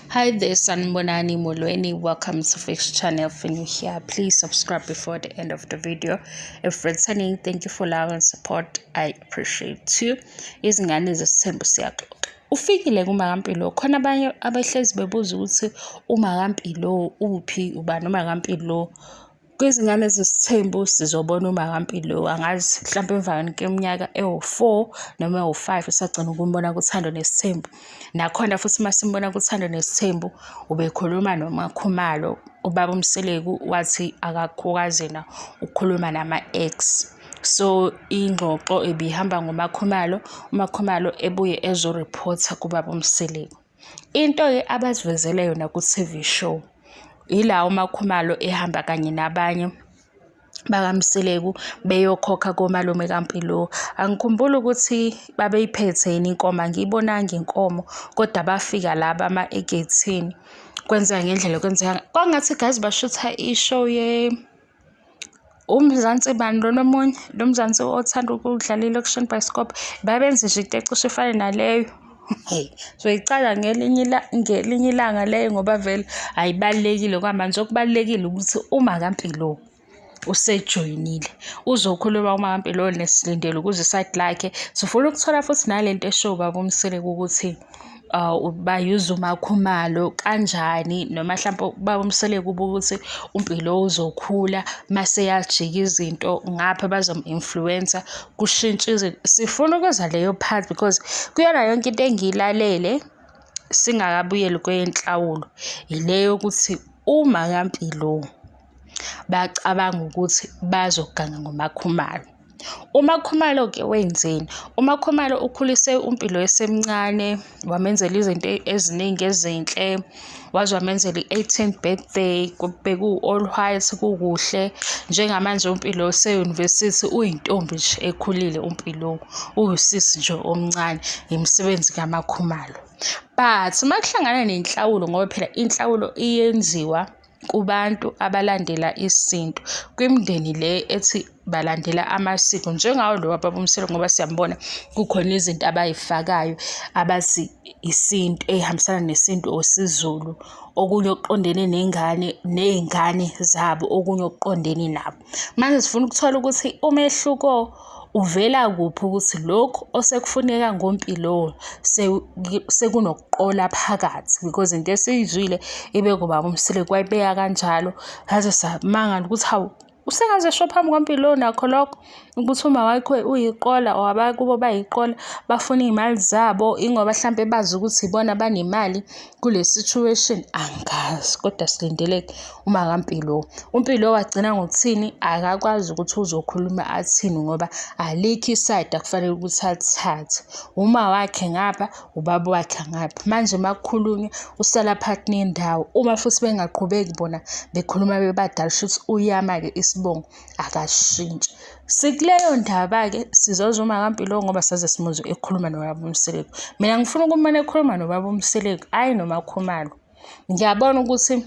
Hi there, Sanbonani Molweni. Welcome to Fix Channel. If you're new here, please subscribe before the end of the video. If returning, thank you for love and support. I appreciate you. Izingane zesithembu siyaxoxa. Ufikile kuMakampilo, khona abanye abahlezi bebuza ukuthi uMakampilo uphi, ubani uMakampilo. Kwizingane zesithembu sizobona uMakampilo, angazi mhlawumbe emvakeni keminyaka ewu-4 noma ewu-5 esagcina ukumbona kuThando Nesithembu. Nakhona futhi masimbona kuThando Nesithembu ubekhuluma noMakhumalo, ubaba uMseleku wathi akakwazi na ukukhuluma nama-ex. So ingxoxo ebihamba ngoMakhumalo, uMakhumalo ebuye ezoreporta kubaba uMseleku. Into-ke abazivezele yona ku-TV show ila uMakhumalo ehamba kanye nabanye bakaMseleku beyokhokha komalume kaMpilo. Angikhumbuli ukuthi babeyiphethe yini inkomo, angiyibonanga inkomo, kodwa bafika laba egethini kwenzeka ngendlela kwenzeka. Kwangathi guys bashutha ishow uMzansi bani lo nomunye lo Mzansi othanda ukudlala i-location bioscope, babenze nje into ecishe ifane naleyo. Hey, so icala ngelinye ilanga leyo ngoba vele ayibalekile kwamanje. Okubalekile ukuthi uMakampilo usejoyinile, uzokhuluma uMakampilo nesilindele ukuze iside lakhe. Sifuna ukuthola futhi nalento eshow baba uMseleku ukuthi bayuza uMakhumalo kanjani, noma mhlawumbe baba uMseleku ukuthi uMpilo uzokhula mase yajika izinto ngapha bazom-influencer kushintsha izinto. Sifuna ukwenza leyo part because kuyona yonke into engiyilalele singakabuyeli kwenhlawulo ileyo ukuthi uMakampilo bacabanga ukuthi bazoganga ngoMakhumalo. uMakhumalo-ke wenzeni? uMakhumalo ukhulise uMpilo esemncane, wamenzela izinto eziningi ezinhle, waze wamenzela i-18th birthday, beku-all white, kukuhle. Njengamanje uMpilo use-university, uyintombi nje ekhulile uMpilo, uyisisi nje omncane, imisebenzi kaMakhumalo. But makuhlangana nenhlawulo, ngoba phela inhlawulo iyenziwa kubantu abalandela isintu, kwimindeni le ethi balandela amasiko, njengawo lo wababa uMseleku, ngoba siyambona kukhona izinto abayifakayo abathi isintu ehambisana nesintu osiZulu, okunye okuqondene ney'ngane zabo, okunye okuqondene nabo. Manje sifuna ukuthola ukuthi umehluko uvela kuphi, ukuthi lokhu osekufuneka ngoMpilo sekunokuqola phakathi, because into esiyizwile ibe kubaba uMseleku wayibeka kanjalo. Haze samangala ukuthi hawu, usengaze esho phambi kwaMpilo nakho lokho ukuthi uma wakho uyiqola or abakubo bayiqola bafuna iy'mali zabo, ingoba mhlampe bazi ukuthi ibona banemali kule situation. Angazi, kodwa silindeleke uMakampilo. uMpilo wagcina ngokuthini? Akakwazi ukuthi uzokhuluma athini, ngoba alikho isayidi akufanele ukuthi alithathe. Uma wakhe ngapha, ubaba wakhe ngapha. Manje makukhulunywa usala phakathi nendawo. Uma futhi bengaqhubeki bona bekhuluma bebadala, shuthi uyama-ke isibongo akashintshi. Sikuleyo ndaba-ke sizozwa uMakampilo ngoba saze simuzwe ekhuluma nobaba uMseleku. Mina ngifuna ukumane ekhuluma nobaba uMseleku, hhayi noMakhumalo. Ngiyabona ukuthi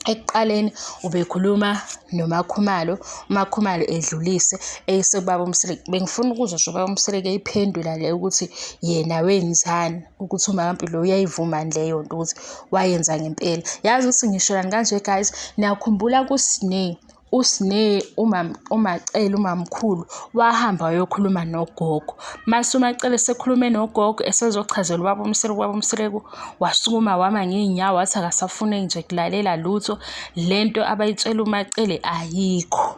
ekuqaleni ubekhuluma noMakhumalo, uMakhumalo edlulise eyise kubaba uMseleku. Bengifuna ukuzwa nje ubaba uMseleku eyiphendula leyo ukuthi yena wenzani, ukuthi uMakampilo uyayivuma leyo nto ukuthi wayenza ngempela. Yazi ukuthi ngisholani kanje guys, niyakhumbula kuSneh, uSneh uMacele umamkhulu wahamba wayokhuluma nogogo. Mase uMacele esekhulume nogogo esezochazela ubaba uMseleku wasukuma wama ngey'nyawo, wathi akasafune nje kulalela lutho, lento abayitshela uMacele ayikho.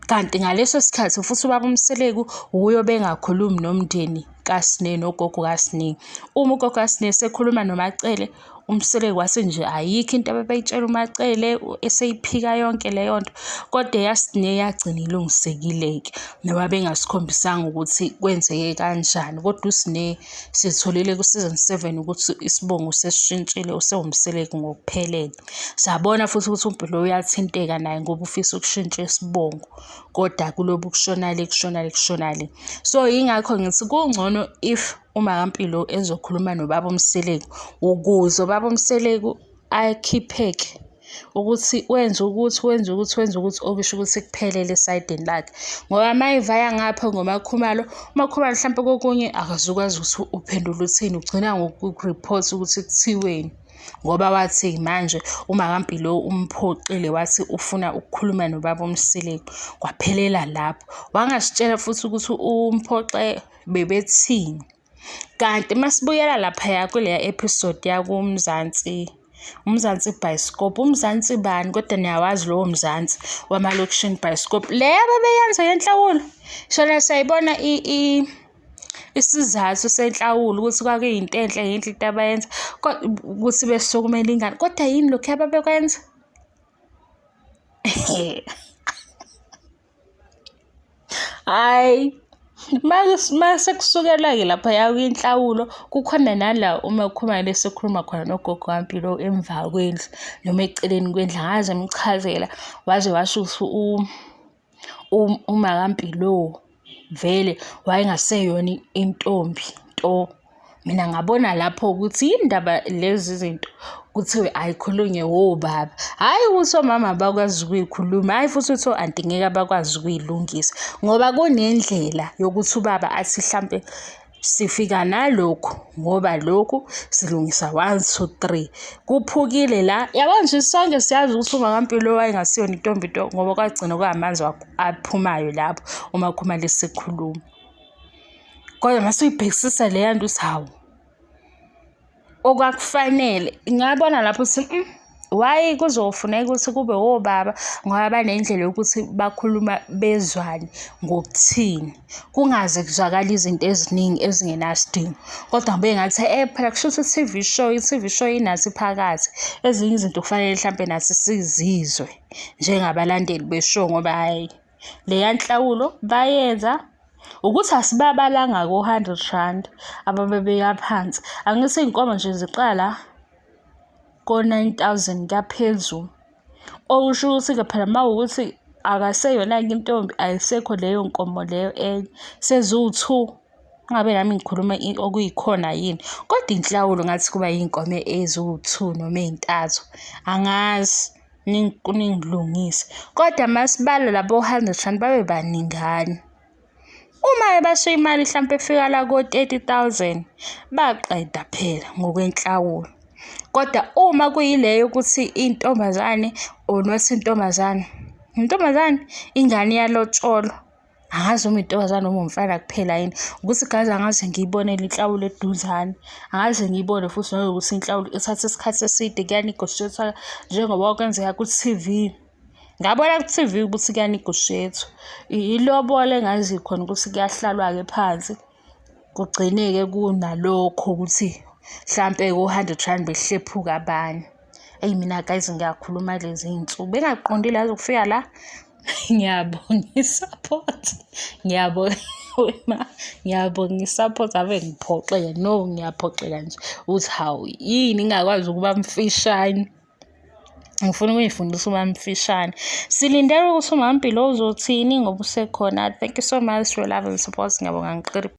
Kanti ngaleso sikhathi futhi ubaba uMseleku uyo bengakhulumi nomndeni kaSneh, nogogo kaSneh. Uma ugogo kaSneh esekhuluma noMacele, uMseleku wathi nje ayikho into ababeyitshela uMacele, eseyiphika yonke leyo nto. Kodwa yaSneh yagcina ilungisekile-ke, noma bengasikhombisanga ukuthi kwenzeke kanjani. Kodwa uSneh sitholile ku-season 7 ukuthi isibongo sesishintshile, usewuMseleku ngokuphelele. Sabona futhi ukuthi uMpilo uyathinteka naye ngoba ufisa ukushintsha isibongo, kodwa kulobu kushonale. So yingakho ngithi kungcono if uMakampilo ezokhuluma nobaba uMseleku, ukuze ubaba uMseleku akhipheke ukuthi wenze ukuthi okusho ukuthi kuphelele esayidini lakhe. Ngoba mayivaya ngapha ngoMakhumalo, uMakhumalo mhlampe kokunye akazukwazi ukuthi uphendule uthini, ugcina ngokuripota ukuthi kuthiweni. Ngoba wathi manje uMakaMpilo umphoqile wathi ufuna ukukhuluma nobaba uMsile, kwaphelela lapho. Wangasitshela futhi ukuthi umphoxe bebethini. Kanti masibuyela laphaya kuleya episode yakuMzansi, uMzansi Bioscope, uMzansi bani kodwa niyawazi lowo Mzansi wamalokishini Bioscope le ababeyenza yenhlawulo. Shona sayibona isizathu senhlawulo ukuthi kwakuyinto enhle yinhle into abayenza ukuthi besukumela ingane, kodwa yini lokhu ababekwenza? Hayi, mase kusukela-ke laphaya kwinhlawulo kukhona nala uMakhumalo esekhuluma khona nogogo kaMpilo emva kwendlu noma eceleni kwendlu, angaze amchazela waze washo ukuthi uMakaMpilo vele wayengaseyona intombi nto. Mina ngabona lapho ukuthi indaba lezi zinto kuthiwe ayikhulunywe wobaba, hhayi ukuthi omama abakwazi ukuyikhuluma, hhayi futhi ukuthi o-anti ngeke abakwazi ukuyilungisa, ngoba kunendlela yokuthi ubaba athi hlampe sifika nalokhu ngoba lokhu silungisa 1 2 3 kuphukile la. Yabo nje sonke siyazi ukuthi uMakaMpilo wayengasiyona intombi nto ngoba kwagcina kwamanzi aphumayo lapho uMakhumalo esekhuluma. Kodwa mase uyibhekisisa leya nto uthi hawu, okwakufanele ngabona lapho ukuthi why kuzofuneka ukuthi kube wobaba ngoba banendlela yokuthi bakhuluma bezwane ngokuthini, kungaze kuzwakala izinto eziningi ezingenasidingo. Kodwa ngibe ngathi phela kusho ukuthi i-TV show inathi phakathi, ezinye izinto kufanele hlampe nathi sizizwe njengabalandeli beshow ngoba hhayi leya nhlawulo bayenza ukuthi asibabalanga ko-R100 ababebeka phansi. Angithi iy'nkomo nje ziqala ko-9,000 kaphezulu, okusho ukuthi-ke phela uma wukuthi akaseyona-ke intombi, ayisekho leyo nkomo leyo enye, seziwu-2. Ngabe nami ngikhuluma okuyikhona yini, kodwa inhlawulo ngathi kuba iy'nkomo eziwu-2 noma ey'ntathu, angazi ningilungise. Kodwa masibala labo R100 babe baningana. Uma ebasho imali hlampe efika la ko-30,000 baqeda phela ngokwenhlawulo. Kodwa uma kuyileyo ukuthi intombazane or not intombazane ingane iyalotsholwa, angazi uma intombazane noma umfana kuphela yini, ukuthi gazi angaze ngiyibonele inhlawulo eduzane, angaze ngiyibone futhi nanokuthi inhlawulo ithatha isikhathi eside kuyanegotiathwa njengoba kwenzeka ku-TV. Ngabona ku-TV ukuthi kuyanegotiathwa, ilobole engazi khona ukuthi kuyahlalwa-ke phansi kugcine-ke kunalokho ukuthi hlampe ko-R100 behlephuka abanye. Eyi mina guys ngiyakhuluma lezi iy'nsuku bengaqondile yazi ukufika la. Ngiyabonga i-support, ngiyabonga i-support ave ngiphoxeke, no ngiyaphoxeka nje ukuthi hawu yini ngingakwazi ukuba mfishane. Ngifuna ukuyifundisa ukuba mfishane. Silindele ukuthi uMakaMpilo uzothini ngoba usekhona. Thank you so much for your love and support. Ngiyabonga ngiqede.